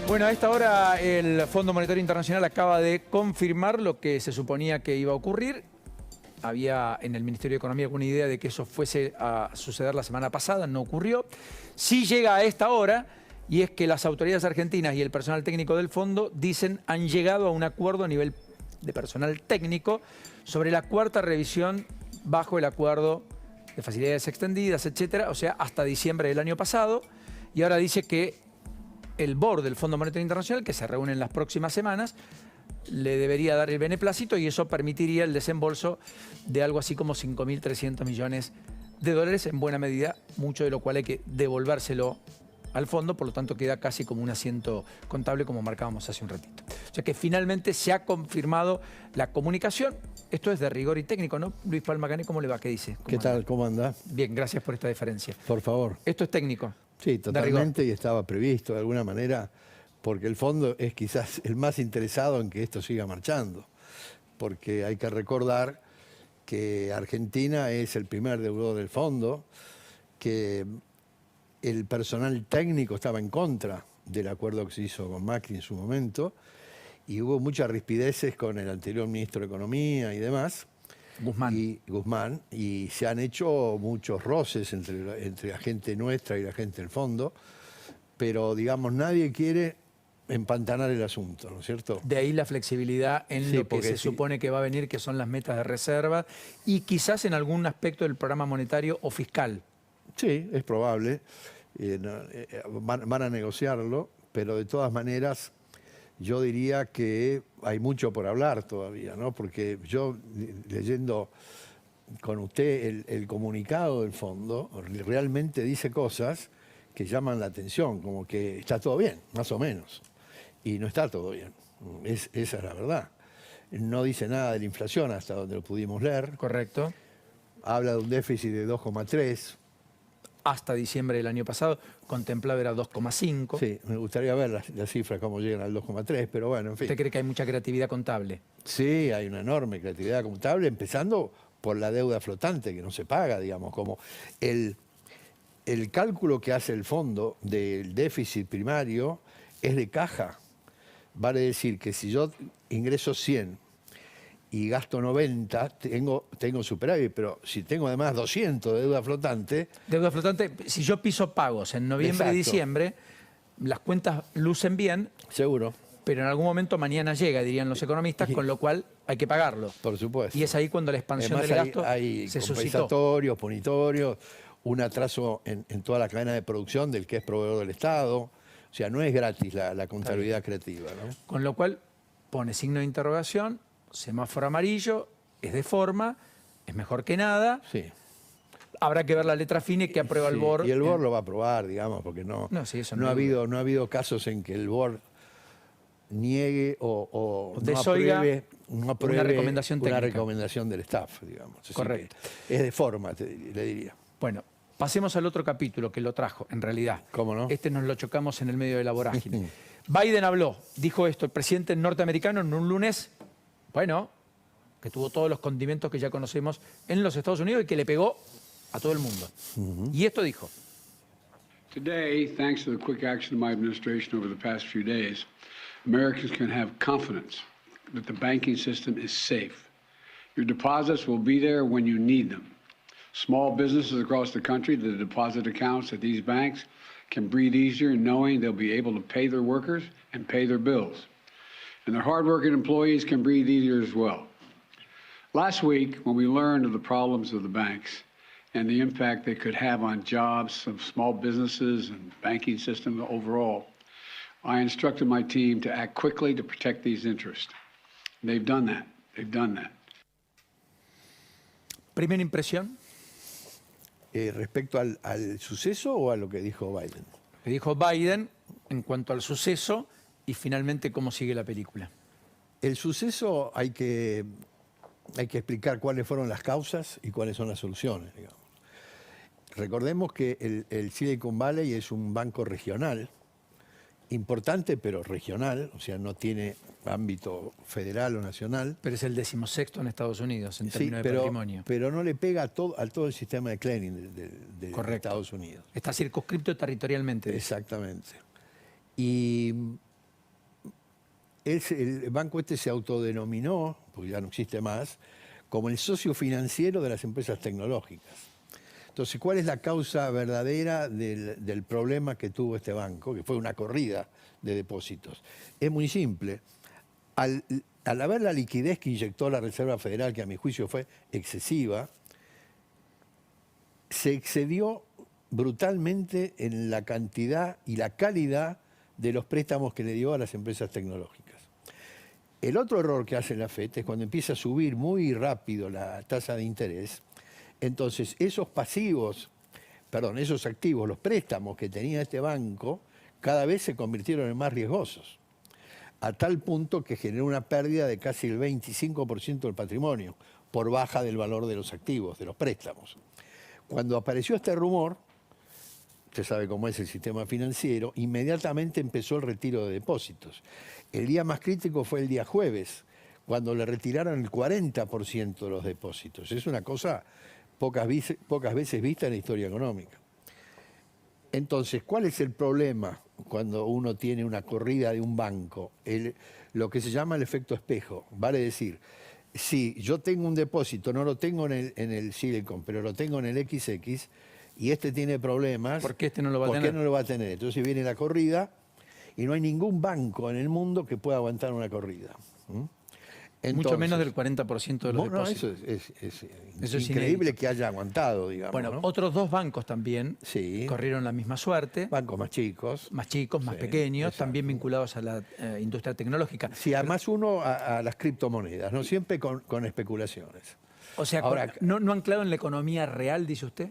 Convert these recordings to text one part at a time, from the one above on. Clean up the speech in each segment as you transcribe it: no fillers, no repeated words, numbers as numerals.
Bueno, a esta hora el Fondo Monetario Internacional acaba de confirmar lo que se suponía que iba a ocurrir. Había en el Ministerio de Economía alguna idea de que eso fuese a suceder la semana pasada, no ocurrió. Sí llega a esta hora, y es que las autoridades argentinas y el personal técnico del fondo dicen han llegado a un acuerdo a nivel de personal técnico sobre la cuarta revisión bajo el acuerdo de facilidades extendidas, etcétera, o sea, hasta diciembre del año pasado. Y ahora dice que el board del Fondo Monetario Internacional, que se reúne en las próximas semanas, le debería dar el beneplácito y eso permitiría el desembolso de algo así como 5.300 millones de dólares, en buena medida, mucho de lo cual hay que devolvérselo al fondo, por lo tanto queda casi como un asiento contable como marcábamos hace un ratito. O sea que finalmente se ha confirmado la comunicación. Esto es de rigor y técnico, ¿no? Luis Palmacani, ¿cómo le va? ¿Qué dice? ¿Qué tal? ¿Cómo anda? Bien, gracias por esta deferencia. Por favor. Esto es técnico. Sí, totalmente, y estaba previsto de alguna manera, porque el fondo es quizás el más interesado en que esto siga marchando, porque hay que recordar que Argentina es el primer deudor del fondo, que el personal técnico estaba en contra del acuerdo que se hizo con Macri en su momento, y hubo muchas rispideces con el anterior ministro de Economía y demás, Guzmán, y se han hecho muchos roces entre la gente nuestra y la gente del fondo, pero digamos nadie quiere empantanar el asunto, ¿no es cierto? De ahí la flexibilidad en lo que se supone que va a venir, que son las metas de reserva y quizás en algún aspecto del programa monetario o fiscal. Sí, es probable, van a negociarlo, pero de todas maneras yo diría que hay mucho por hablar todavía, ¿no? Porque yo, leyendo con usted el comunicado del fondo, realmente dice cosas que llaman la atención, como que está todo bien, más o menos. Y no está todo bien, esa es la verdad. No dice nada de la inflación hasta donde lo pudimos leer. Correcto. Habla de un déficit de 2,3. Hasta diciembre del año pasado, contemplado era 2,5. Sí, me gustaría ver las cifras, cómo llegan al 2,3, pero bueno, en fin. ¿Usted cree que hay mucha creatividad contable? Sí, hay una enorme creatividad contable, empezando por la deuda flotante que no se paga, digamos, como el cálculo que hace el fondo del déficit primario es de caja. Vale decir que si yo ingreso 100 y gasto 90, tengo superávit, pero si tengo además 200 de deuda flotante... Deuda flotante, si yo piso pagos en noviembre y diciembre, las cuentas lucen bien. Seguro. Pero en algún momento mañana llega, dirían los economistas, con lo cual hay que pagarlo. Por supuesto. Y es ahí cuando la expansión además del gasto hay se suscitó. Compensatorios, punitorios, un atraso en toda la cadena de producción del que es proveedor del Estado. O sea, no es gratis la contabilidad creativa, ¿no? Con lo cual pone signo de interrogación, semáforo amarillo, es de forma, es mejor que nada. Sí. Habrá que ver la letra fina que aprueba el BOR. Y el BOR lo va a aprobar, digamos, porque no ha habido casos en que el BOR niegue o no apruebe una recomendación técnica. Una recomendación del staff, digamos. Correcto. Es de forma, le diría. Bueno, pasemos al otro capítulo que lo trajo, en realidad. ¿Cómo no? Este nos lo chocamos en el medio de la vorágine. Biden habló, dijo esto, el presidente norteamericano en un lunes, bueno, que tuvo todos los condimentos que ya conocemos en los Estados Unidos y que le pegó a todo el mundo. Y esto dijo. Today, thanks to the quick action of my administration over the past few days, Americans can have confidence that the banking system is safe. Your deposits will be there when you need them. Small businesses across the country, the deposit accounts at these banks can breathe easier knowing they'll be able to pay their workers and pay their bills. And their hardworking employees can breathe easier as well. Last week, when we learned of the problems of the banks and the impact they could have on jobs of small businesses and banking system overall, I instructed my team to act quickly to protect these interests. They've done that. They've done that. Primera impresión. ¿Respecto al suceso o a lo que dijo Biden? Lo que dijo Biden en cuanto al suceso y finalmente cómo sigue la película. El suceso hay que explicar cuáles fueron las causas y cuáles son las soluciones, digamos. Recordemos que el Silicon Valley es un banco regional, importante pero regional, o sea, no tiene ámbito federal o nacional. Pero es el 16º en Estados Unidos en términos de patrimonio. Pero no le pega a todo el sistema de clearing de Estados Unidos. Está circunscripto territorialmente. Exactamente. Y el banco este se autodenominó, porque ya no existe más, como el socio financiero de las empresas tecnológicas. Entonces, ¿cuál es la causa verdadera del problema que tuvo este banco, que fue una corrida de depósitos? Es muy simple. Al haber la liquidez que inyectó la Reserva Federal, que a mi juicio fue excesiva, se excedió brutalmente en la cantidad y la calidad de los préstamos que le dio a las empresas tecnológicas. El otro error que hace la FED es cuando empieza a subir muy rápido la tasa de interés, entonces esos activos, los préstamos que tenía este banco, cada vez se convirtieron en más riesgosos, a tal punto que generó una pérdida de casi el 25% del patrimonio, por baja del valor de los activos, de los préstamos. Cuando apareció este rumor, usted sabe cómo es el sistema financiero, inmediatamente empezó el retiro de depósitos. El día más crítico fue el día jueves, cuando le retiraron el 40% de los depósitos. Es una cosa pocas veces vista en la historia económica. Entonces, ¿cuál es el problema cuando uno tiene una corrida de un banco? Lo que se llama el efecto espejo. Vale decir, si yo tengo un depósito, no lo tengo en el Silicon, pero lo tengo en el XX, y este tiene problemas, ¿por qué este no lo va a tener? ¿Por qué no lo va a tener? Entonces viene la corrida, y no hay ningún banco en el mundo que pueda aguantar una corrida. Entonces, mucho menos del 40% de los depósitos. Eso es increíble que haya aguantado, digamos. Bueno, ¿no? otros dos bancos también Sí. corrieron la misma suerte. Bancos más chicos. Más chicos, más Sí, pequeños, exacto. también vinculados a la industria tecnológica. Sí, además uno a las criptomonedas, ¿no? Siempre con especulaciones. O sea, Ahora, no anclado en la economía real, dice usted.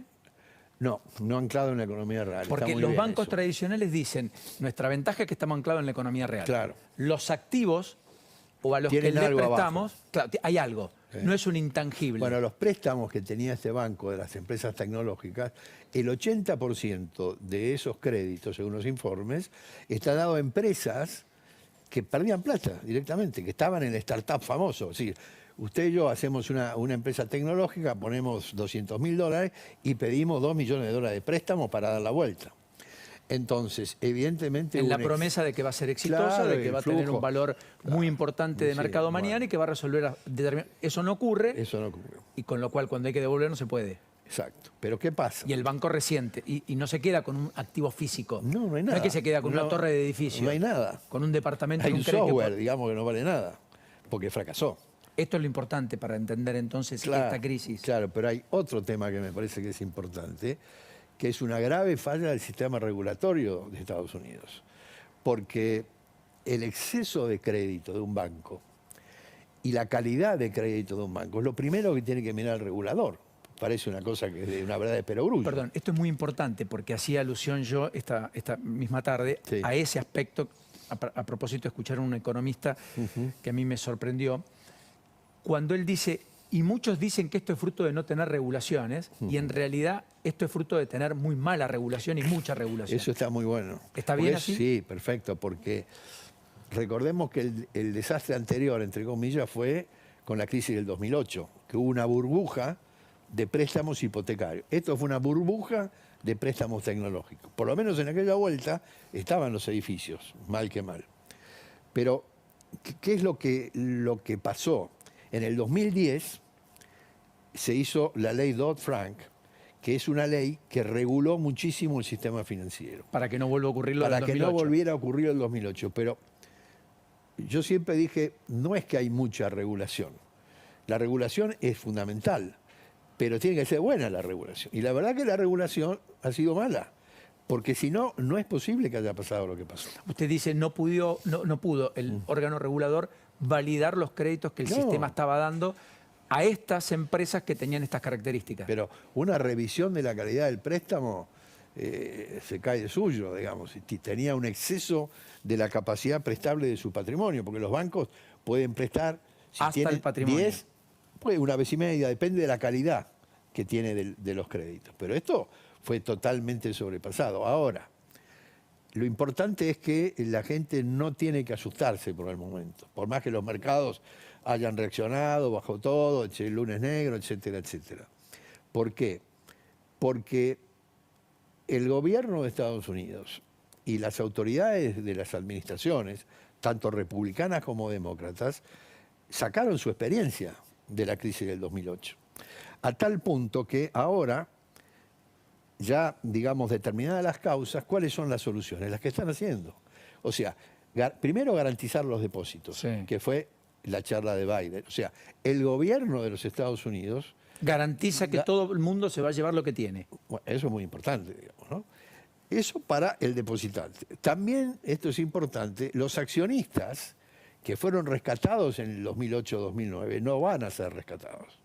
No anclado en la economía real. Está Porque muy los bien bancos eso. tradicionales dicen, nuestra ventaja es que estamos anclados en la economía real. Claro. Los activos o a los que Tienen le algo prestamos, abajo. claro, hay algo, Sí. no es un intangible. Bueno, los préstamos que tenía este banco de las empresas tecnológicas, el 80% de esos créditos, según los informes, está dado a empresas que perdían plata directamente, que estaban en el startup famoso. Es decir, usted y yo hacemos una empresa tecnológica, ponemos $200.000 y pedimos $2 millones de préstamos para dar la vuelta. Entonces, evidentemente... en la promesa de que va a ser exitosa, Claro, de que el va a tener flujo. un valor muy importante de Sí, mercado bueno. mañana y que va a resolver Eso no ocurre, Eso no ocurrió. y con lo cual cuando hay que devolver no se puede. Exacto. Pero ¿qué pasa? Y el banco resiente, y no se queda con un activo físico. No hay nada. No es que se queda con una torre de edificio. No hay nada. Con un departamento Hay en un crédito. software, digamos, que no vale nada, porque fracasó. Esto es lo importante para entender entonces esta crisis. Claro, pero hay otro tema que me parece que es importante, que es una grave falla del sistema regulatorio de Estados Unidos. Porque el exceso de crédito de un banco y la calidad de crédito de un banco es lo primero que tiene que mirar el regulador. Parece una cosa que es de una verdad de perogrullo. Perdón, esto es muy importante porque hacía alusión yo esta misma tarde Sí. a ese aspecto, a propósito de escuchar a un economista que a mí me sorprendió, cuando él dice, y muchos dicen que esto es fruto de no tener regulaciones, y en realidad esto es fruto de tener muy mala regulación y mucha regulación. Eso está muy bueno. ¿Está bien Porque así? Sí, perfecto, porque recordemos que el desastre anterior, entre comillas, fue con la crisis del 2008, que hubo una burbuja de préstamos hipotecarios. Esto fue una burbuja de préstamos tecnológicos. Por lo menos en aquella vuelta estaban los edificios, mal que mal. Pero, ¿qué es lo que pasó? En el 2010 se hizo la ley Dodd-Frank, que es una ley que reguló muchísimo el sistema financiero. Para que no vuelva a ocurrir lo Para del que 2008. no volviera a ocurrir el 2008. Pero yo siempre dije, no es que hay mucha regulación. La regulación es fundamental, pero tiene que ser buena la regulación. Y la verdad que la regulación ha sido mala, porque si no, no es posible que haya pasado lo que pasó. Usted dice, no pudo el órgano regulador validar los créditos que el No. sistema estaba dando a estas empresas que tenían estas características. Pero una revisión de la calidad del préstamo se cae de suyo, digamos. Y tenía un exceso de la capacidad prestable de su patrimonio, porque los bancos pueden prestar, si Hasta tienen el patrimonio. 10, pues una vez y media, depende de la calidad que tiene de los créditos. Pero esto fue totalmente sobrepasado. Ahora, lo importante es que la gente no tiene que asustarse por el momento, por más que los mercados hayan reaccionado, bajó todo, el lunes negro, etcétera, etcétera. ¿Por qué? Porque el gobierno de Estados Unidos y las autoridades de las administraciones tanto republicanas como demócratas, sacaron su experiencia de la crisis del 2008. A tal punto que ahora, ya digamos determinadas las causas, ¿cuáles son las soluciones? Las que están haciendo. O sea, primero garantizar los depósitos, Sí. que fue la charla de Biden. O sea, el gobierno de los Estados Unidos... Garantiza que todo el mundo se va a llevar lo que tiene. Bueno, eso es muy importante, digamos, ¿no? Eso para el depositante. También, esto es importante, los accionistas que fueron rescatados en el 2008-2009 no van a ser rescatados.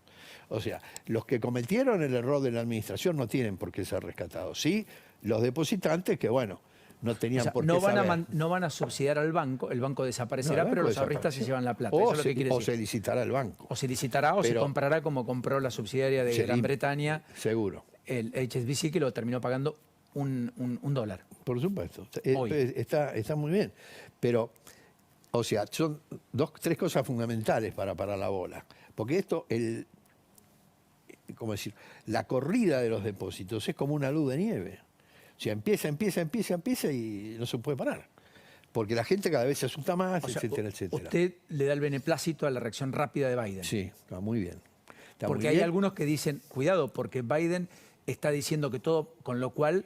O sea, los que cometieron el error de la administración no tienen por qué ser rescatados. Sí, los depositantes que, bueno, no tenían O sea, por qué no van, saber. no van a subsidiar al banco, el banco desaparecerá, No, el pero banco los ahorristas se desapareció. llevan la plata. O Eso es lo se, que quiere o decir. se licitará el banco. O se licitará o se Pero- comprará como compró la subsidiaria de Sí, Gran Bretaña, Seguro. el HSBC, que lo terminó pagando un dólar. Por supuesto. Hoy. Está muy bien. Pero, o sea, son tres cosas fundamentales para parar la bola. Porque esto, ¿cómo decir? La corrida de los depósitos es como una luz de nieve. O sea, empieza y no se puede parar. Porque la gente cada vez se asusta más, O sea, etcétera, etcétera. usted le da el beneplácito a la reacción rápida de Biden. Sí, está muy bien. Está Porque muy hay bien. algunos que dicen, cuidado, porque Biden está diciendo que todo, con lo cual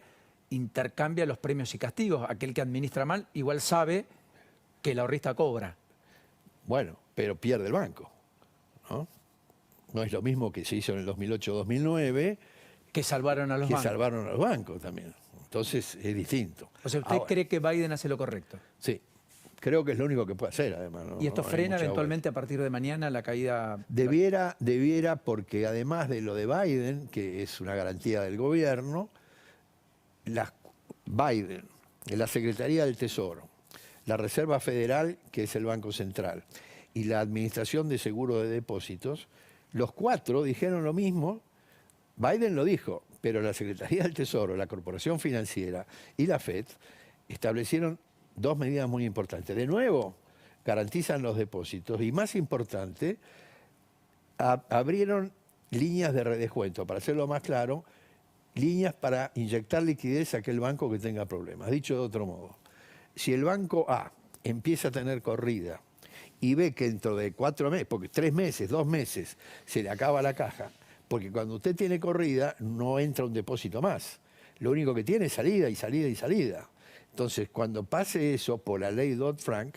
intercambia los premios y castigos. Aquel que administra mal igual sabe que el ahorrista cobra. Bueno, pero pierde el banco, ¿no? No es lo mismo que se hizo en el 2008-2009, Que salvaron a los que bancos. salvaron a los bancos también. Entonces es distinto. O sea, ¿usted Ahora, cree que Biden hace lo correcto? Sí, creo que es lo único que puede hacer, además. ¿no? ¿Y esto No hay frena mucha eventualmente a partir de mañana la caída? vuelta. Debiera, porque además de lo de Biden, que es una garantía del gobierno, Biden, la Secretaría del Tesoro, la Reserva Federal, que es el Banco Central, y la Administración de Seguro de Depósitos, los cuatro dijeron lo mismo. Biden lo dijo, pero la Secretaría del Tesoro, la Corporación Financiera y la FED establecieron dos medidas muy importantes. De nuevo, garantizan los depósitos y, más importante, abrieron líneas de redescuento, para hacerlo más claro, líneas para inyectar liquidez a aquel banco que tenga problemas. Dicho de otro modo, si el banco A empieza a tener corrida y ve que dentro de 4 meses, porque 3 meses, 2 meses, se le acaba la caja, porque cuando usted tiene corrida no entra un depósito más. Lo único que tiene es salida y salida y salida. Entonces, cuando pase eso por la ley Dodd-Frank,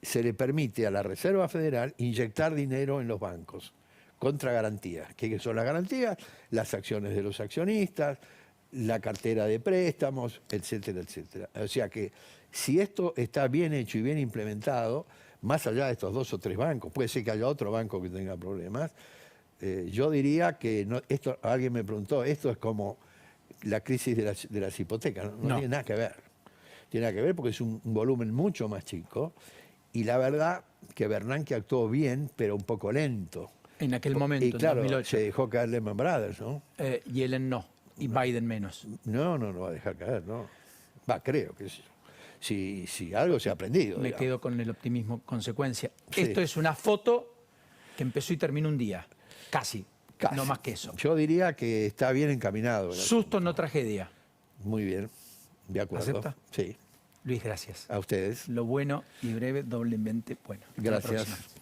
se le permite a la Reserva Federal inyectar dinero en los bancos contra garantías. ¿Qué son las garantías? Las acciones de los accionistas, la cartera de préstamos, etcétera, etcétera. O sea que si esto está bien hecho y bien implementado, más allá de estos 2 o 3 bancos, puede ser que haya otro banco que tenga problemas, yo diría que, esto, alguien me preguntó, esto es como la crisis de las hipotecas, no tiene nada que ver. Tiene nada que ver porque es un volumen mucho más chico y la verdad que Bernanke actuó bien, pero un poco lento. En aquel momento, Y claro, en 2008. se dejó caer Lehman Brothers, ¿no? Yellen no, y Biden menos. No va a dejar caer, ¿no? Creo que sí. Si algo se ha aprendido. Me digamos. quedo con el optimismo consecuencia. Sí. Esto es una foto que empezó y terminó un día. Casi. Casi. No más que eso. Yo diría que está bien encaminado. Susto, no tragedia. Muy bien, de acuerdo. ¿Acepta? Sí, Luis, gracias. a ustedes. Lo bueno y breve, doblemente bueno. Hasta la Gracias. próxima.